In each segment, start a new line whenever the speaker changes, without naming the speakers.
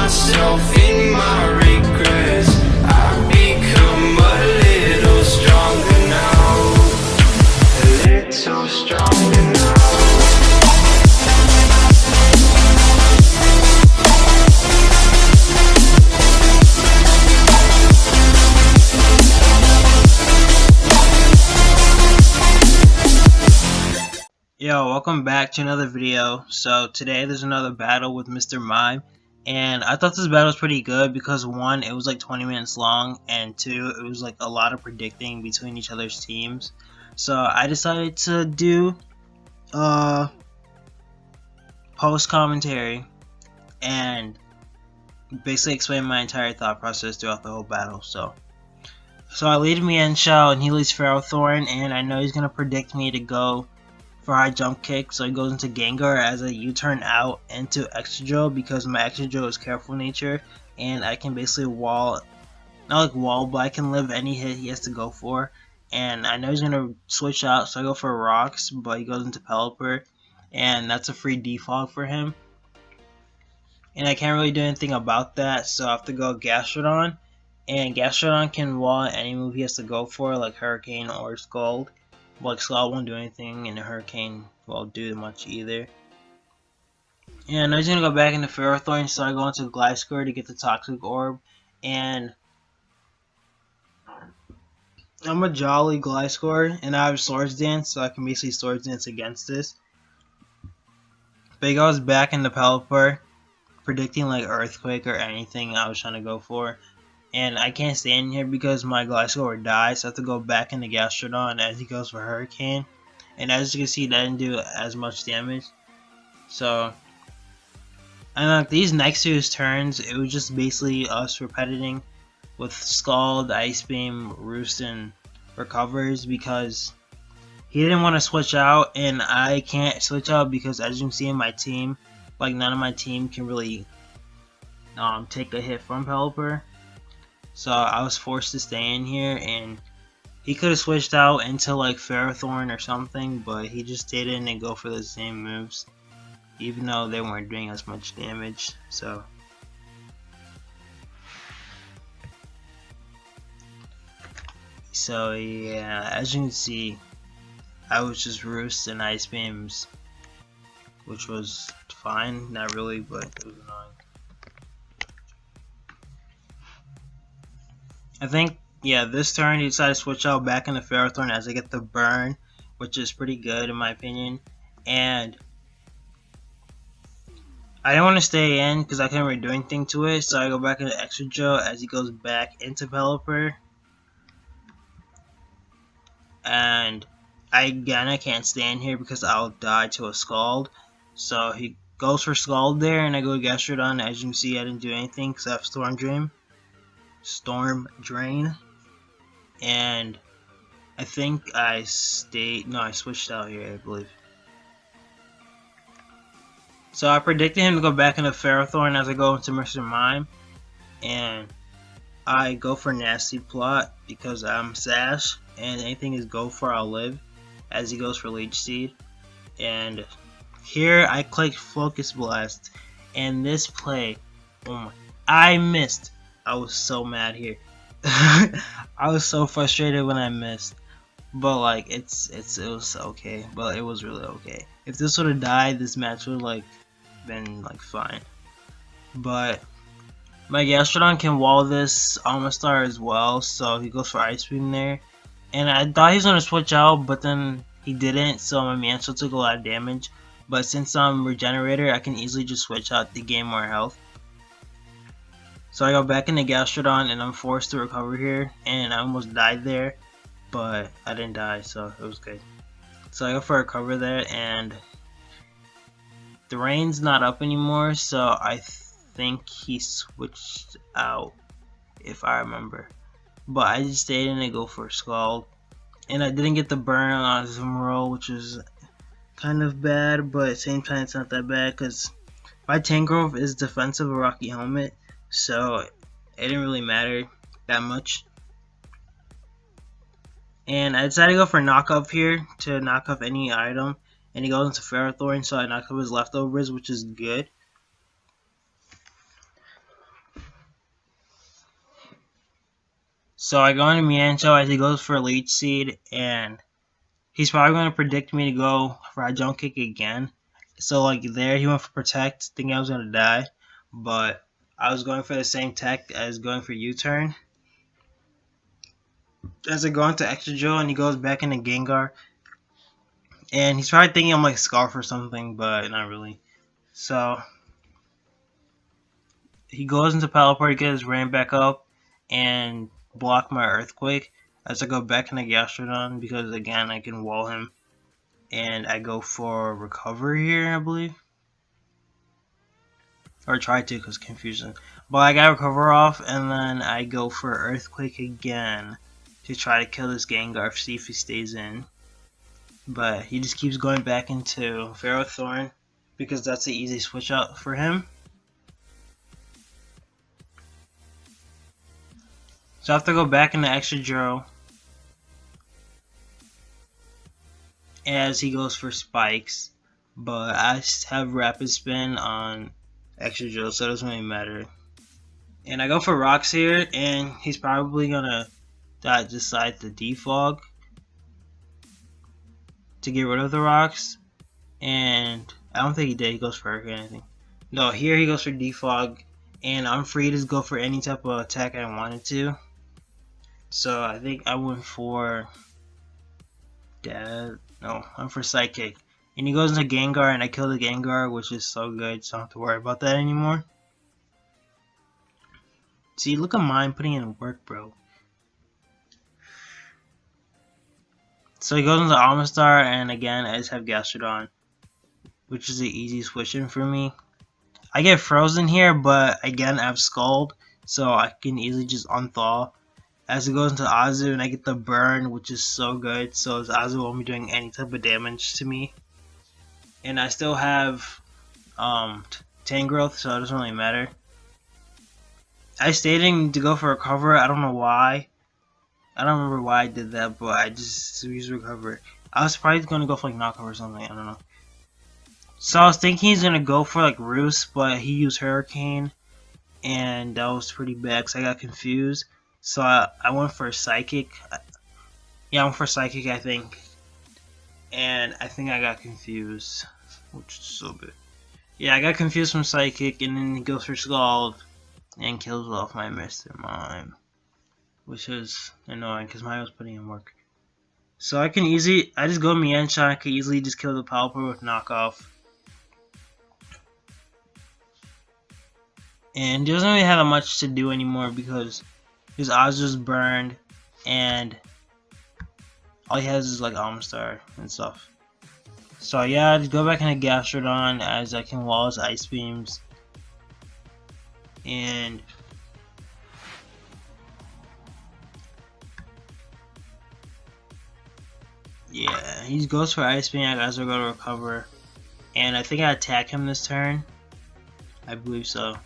myself in my regrets. I've become a little stronger now, a little stronger now.
Yo, welcome back to another video. So today there's another battle with Mr. Mime, and I thought this battle was pretty good because one, it was like 20 minutes long, and two, it was like a lot of predicting between each other's teams. So I decided to do post commentary and basically explain my entire thought process throughout the whole battle. So I lead Mienshao and he leads Ferrothorn, and I know he's gonna predict me to go for high jump kick, so he goes into Gengar as a U-turn out into Excadrill because my Excadrill is careful nature and I can basically wall, not like wall, but I can live any hit he has to go for. And I know he's gonna switch out, so I go for Rocks, but he goes into Pelipper, and that's a free defog for him. And I can't really do anything about that, so I have to go Gastrodon, and Gastrodon can wall any move he has to go for, like Hurricane or Scald. Like Scald won't do anything, and a Hurricane won't do much either. And I was gonna go back into Ferrothorn, so I go into Gliscor to get the Toxic Orb, and I'm a Jolly Gliscor, and I have Swords Dance, so I can basically Swords Dance against this. But he goes back into Pelipper, predicting like Earthquake or anything I was trying to go for. And I can't stand here because my Gliscor would die, so I have to go back into Gastrodon as he goes for Hurricane. And as you can see, that didn't do as much damage. So, and like these next two turns, it was just basically us repetiting with Scald, Ice Beam, Roost, and Recovers because he didn't want to switch out, and I can't switch out because as you can see in my team, like none of my team can really take a hit from Pelipper. So I was forced to stay in here, and he could have switched out into like Ferrothorn or something, but he just stayed in and go for the same moves, even though they weren't doing as much damage. So yeah, as you can see, I was just Roost and Ice Beams, which was fine, not really, but it was annoying. I think, yeah, this turn he decided to switch out back into Ferrothorn as I get the burn, which is pretty good in my opinion. And I didn't want to stay in because I couldn't really do anything to it, so I go back into Excadrill as he goes back into Pelipper. And I can't stay in here because I'll die to a Scald. So he goes for Scald there, and I go to Gastrodon. As you can see, I didn't do anything because I have Storm Drain, and I think I switched out here, I believe. So I predicted him to go back into Ferrothorn as I go into Mr. Mime, and I go for Nasty Plot because I'm Sash, and anything is go for I'll live, as he goes for Leech Seed. And here I click Focus Blast, and this play, oh my, I missed. I was so mad here. I was so frustrated when I missed, but like it was okay, but it was really okay. If this would have died, this match would like been like fine. But my Gastrodon can wall this Almastar as well, so he goes for Ice Beam there. And I thought he was gonna switch out, but then he didn't, so my Mienshao took a lot of damage. But since I'm Regenerator, I can easily just switch out to gain more health. So I go back into Gastrodon and I'm forced to recover here, and I almost died there, but I didn't die, so it was good. So I go for a recover there, and the rain's not up anymore, so I think he switched out, if I remember. But I just stayed in and go for Scald, and I didn't get the burn on Azumarill, which was kind of bad, but at the same time it's not that bad because my Tangrowth is defensive with Rocky Helmet, so it didn't really matter that much. And I decided to go for knock off here to knock off any item, and he goes into Ferrothorn, so I knocked off his leftovers, which is good. So I go into Mienshao as he goes for Leech Seed, and he's probably going to predict me to go for a jump kick again. So like there, he went for Protect, thinking I was going to die, but I was going for the same tech as going for U-turn. As I go into Extra Drill, and he goes back into Gengar, and he's probably thinking I'm like Scarf or something, but not really. So he goes into Pelipper to get his rain back up and block my Earthquake as I go back into Gastrodon because again I can wall him, and I go for Recover here, I believe, or try to because confusion. But I got Recover off, and then I go for Earthquake again to try to kill this Gengar, see if he stays in. But he just keeps going back into Ferrothorn because that's the easy switch out for him. So I have to go back into Excadrill as he goes for Spikes, but I have Rapid Spin on Excadrill, so it doesn't really matter. And I go for Rocks here, and he's probably gonna decide to Defog to get rid of the Rocks, and I don't think he did. He goes for Hurricane, I think. No, here he goes for Defog, and I'm free to go for any type of attack I wanted to. So I think I went for I'm for Psychic. And he goes into Gengar, and I kill the Gengar, which is so good, so I don't have to worry about that anymore. See, look at mine putting in work, bro. So he goes into Amistar, and again, I just have Gastrodon, which is the easy switch in for me. I get Frozen here, but again, I have Scald, so I can easily just unthaw. As it goes into Azu, and I get the Burn, which is so good, so Azu won't be doing any type of damage to me. And I still have Tangrowth, so it doesn't really matter. I stayed to go for Recover, I don't know why. I don't remember why I did that, but I just used Recover. I was probably going to go for like Knockoff or something, I don't know. So I was thinking he's going to go for like Roost, but he used Hurricane, and that was pretty bad because I got confused. So I went for Psychic. Yeah, I went for Psychic, I think. And I think I got confused, which is so good. Yeah, I got confused from Psychic, and then he goes for Scald and kills off my Mr. Mime, which is annoying because Mime was putting in work. So I just go Mienshao, I can easily just kill the Pelipper with Knockoff. And he doesn't really have much to do anymore because his Azu's burned, and all he has is like Amistar and stuff. So yeah, I just go back into Gastrodon as I can wall his Ice Beams. And yeah, he goes for Ice Beam as I go to Recover. And I think I attack him this turn. I believe so.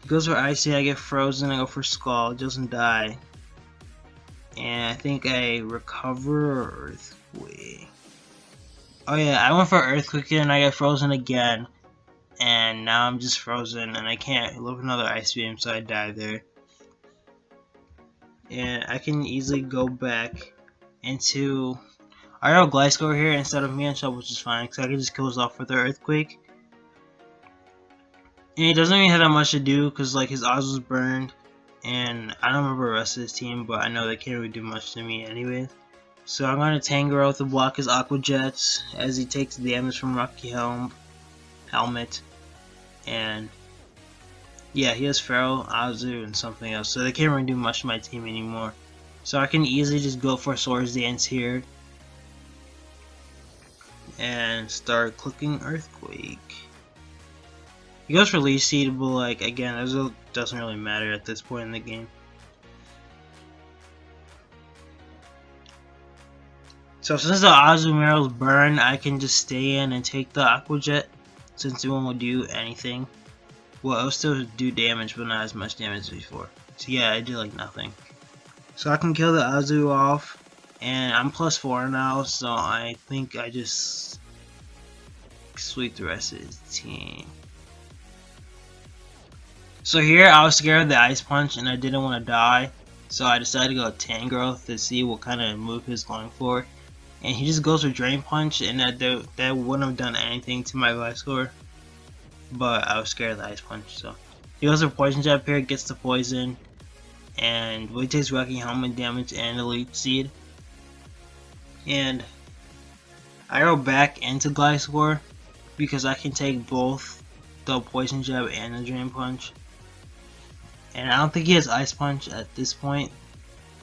He goes for Icy, I get Frozen, I go for Scald, doesn't die. And I think I Recover or Earthquake. Oh yeah, I went for Earthquake and I get Frozen again. And now I'm just frozen and I can't look another Ice Beam, so I die there. And I can easily go back into I have Gliscor here instead of Mienshao, which is fine because I can just kill us off with the Earthquake. And he doesn't really have that much to do because like his Oz was burned, and I don't remember the rest of his team, but I know they can't really do much to me anyways. So I'm going to Tangrowth to block his Aqua Jets as he takes damage from Rocky Helmet. And yeah, he has Feral, Azu, and something else, so they can't really do much to my team anymore. So I can easily just go for Swords Dance here and start clicking Earthquake. He goes for Leech Seed, but like again, it doesn't really matter at this point in the game. So since the Azumero's burn, I can just stay in and take the Aqua Jet since it won't do anything. Well, it'll still do damage, but not as much damage as before. So yeah, I did like nothing. So I can kill the Azu off, and I'm +4 now, so I think I just sweep the rest of his team. So here I was scared of the Ice Punch and I didn't want to die, so I decided to go Tangrowth to see what kind of move he was going for. And he just goes for Drain Punch, and that wouldn't have done anything to my Gliscor. But I was scared of the Ice Punch, so he goes for Poison Jab here, gets the poison, and he takes Wrecking Helmet damage and Elite Seed. And I go back into Gliscor because I can take both the Poison Jab and the Drain Punch. And I don't think he has Ice Punch at this point,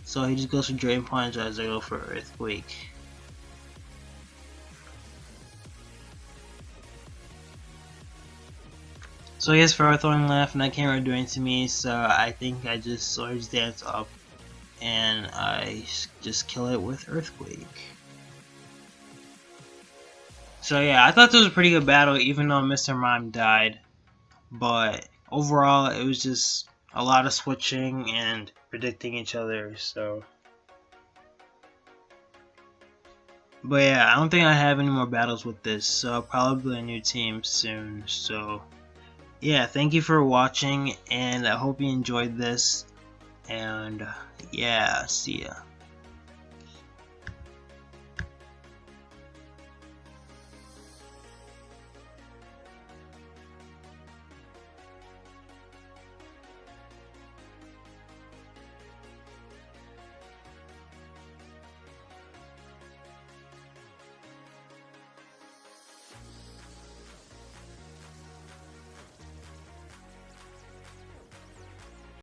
so he just goes for Drain Punch as I go for Earthquake. So he has Ferrothorn left, and I can't really do anything to me, so I think I just Swords Dance up, and I just kill it with Earthquake. So yeah, I thought this was a pretty good battle, even though Mr. Mime died. But overall, it was just a lot of switching and predicting each other, so... But yeah, I don't think I have any more battles with this, so I'll probably be a new team soon, so... Yeah, thank you for watching, and I hope you enjoyed this, and yeah, see ya.